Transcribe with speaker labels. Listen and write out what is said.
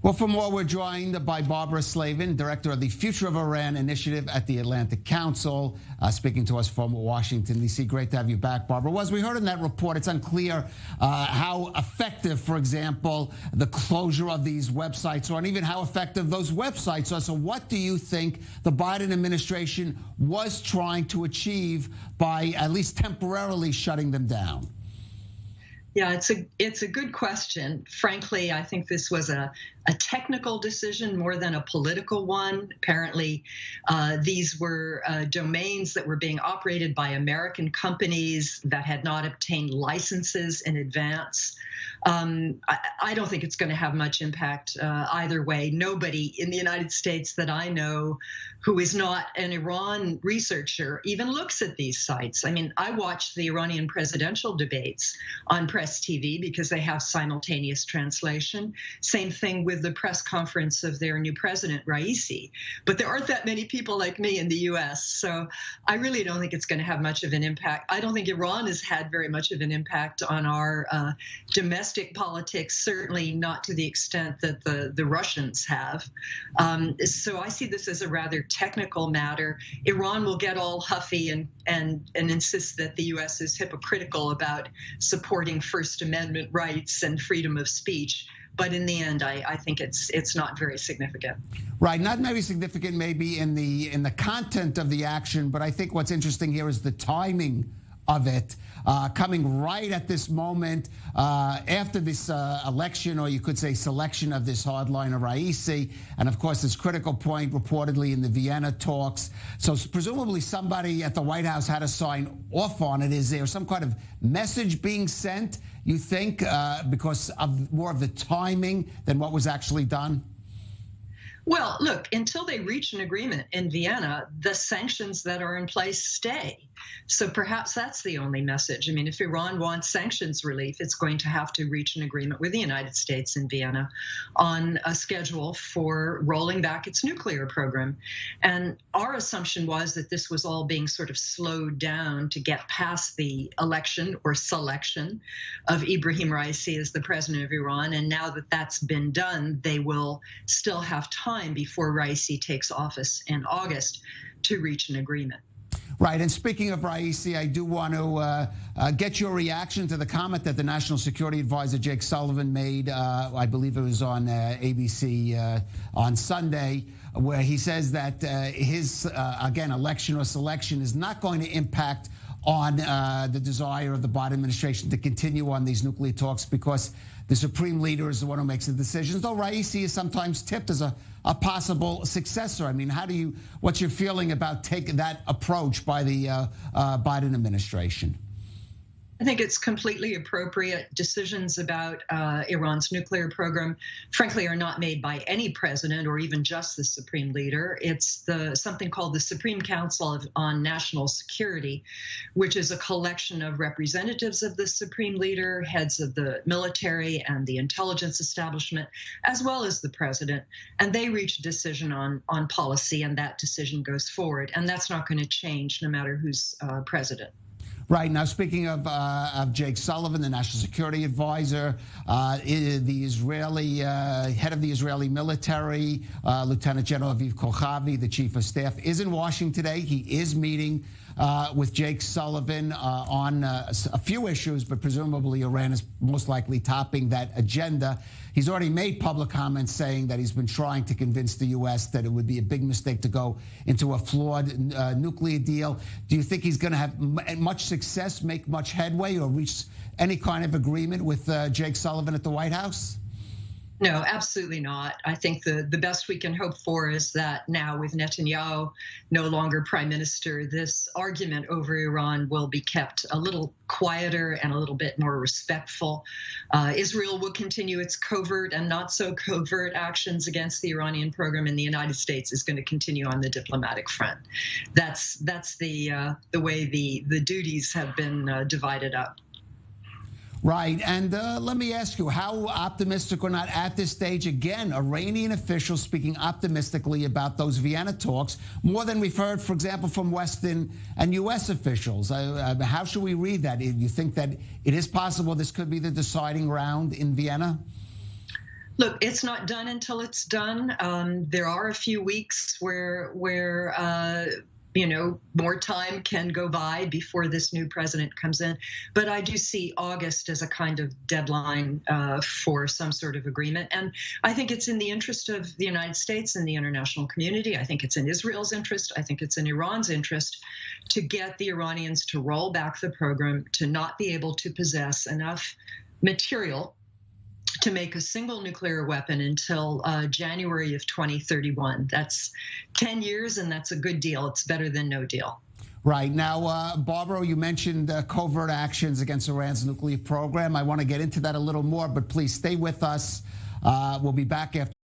Speaker 1: Well, for more, we're joined by Barbara Slavin, director of the Future of Iran Initiative at the Atlantic Council, speaking to us from Washington, D.C. Great to have you back, Barbara. Well, as we heard in that report, it's unclear how effective, for example, the closure of these websites are, and even how effective those websites are. So what do you think the Biden administration was trying to achieve by at least temporarily shutting them down?
Speaker 2: Yeah, it's a good question. Frankly, I think this was a technical decision more than a political one. Apparently, these were domains that were being operated by American companies that had not obtained licenses in advance. I don't think it's going to have much impact either way. Nobody in the United States that I know who is not an Iran researcher even looks at these sites. I mean, I watch the Iranian presidential debates on Press TV because they have simultaneous translation. Same thing with the press conference of their new president, Raisi. But there aren't that many people like me in the U.S., so I really don't think it's going to have much of an impact. I don't think Iran has had very much of an impact on our domestic politics, certainly not to the extent that the Russians have. So I see this as a rather technical matter. Iran will get all huffy and insist that the U.S. is hypocritical about supporting First Amendment rights and freedom of speech. But in the end, I think it's not very significant.
Speaker 1: Right, not very significant maybe in the content of the action, but I think what's interesting here is the timing of it, coming right at this moment after this election, or you could say selection of this hardliner Raisi, and of course this critical point reportedly in the Vienna talks. So presumably somebody at the White House had to sign off on it. Is there some kind of message being sent, you think, because of more of the timing than what was actually done?
Speaker 2: Well, look, until they reach an agreement in Vienna, the sanctions that are in place stay. So perhaps that's the only message. I mean, if Iran wants sanctions relief, it's going to have to reach an agreement with the United States in Vienna on a schedule for rolling back its nuclear program. And our assumption was that this was all being sort of slowed down to get past the election or selection of Ibrahim Raisi as the president of Iran. And now that that's been done, they will still have time before Raisi takes office in August to reach an agreement.
Speaker 1: Right, and speaking of Raisi, I do want to get your reaction to the comment that the National Security Advisor Jake Sullivan made, I believe it was on ABC on Sunday, where he says that his, again, election or selection is not going to impact on the desire of the Biden administration to continue on these nuclear talks because the supreme leader is the one who makes the decisions, though Raisi is sometimes tipped as a possible successor. I mean, what's your feeling about taking that approach by the Biden administration?
Speaker 2: I think it's completely appropriate. Decisions about Iran's nuclear program, frankly, are not made by any president or even just the supreme leader. It's something called the Supreme Council on National Security, which is a collection of representatives of the supreme leader, heads of the military and the intelligence establishment, as well as the president. And they reach a decision on policy, and that decision goes forward. And that's not going to change no matter who's president.
Speaker 1: Right. Now, speaking of Jake Sullivan, the National Security Advisor, the Israeli head of the Israeli military, Lieutenant General Aviv Kochavi, the chief of staff, is in Washington today. He is meeting with Jake Sullivan on a few issues, but presumably Iran is most likely topping that agenda. He's already made public comments saying that he's been trying to convince the U.S. that it would be a big mistake to go into a flawed nuclear deal. Do you think he's going to have much success, make much headway, or reach any kind of agreement with Jake Sullivan at the White House?
Speaker 2: No, absolutely not. I think the best we can hope for is that now with Netanyahu no longer prime minister, this argument over Iran will be kept a little quieter and a little bit more respectful. Israel will continue its covert and not so covert actions against the Iranian program, and the United States is going to continue on the diplomatic front. That's the way the duties have been divided up.
Speaker 1: Right. And let me ask you, how optimistic or not at this stage, again, Iranian officials speaking optimistically about those Vienna talks, more than we've heard, for example, from Western and U.S. officials? How should we read that? Do you think that it is possible this could be the deciding round in Vienna?
Speaker 2: Look, it's not done until it's done. There are a few weeks where more time can go by before this new president comes in. But I do see August as a kind of deadline for some sort of agreement. And I think it's in the interest of the United States and the international community. I think it's in Israel's interest. I think it's in Iran's interest to get the Iranians to roll back the program, to not be able to possess enough material to make a single nuclear weapon until January of 2031. That's 10 years, and that's a good deal. It's better than no deal.
Speaker 1: Right. Now, Barbara, you mentioned covert actions against Iran's nuclear program. I want to get into that a little more, but please stay with us. We'll be back after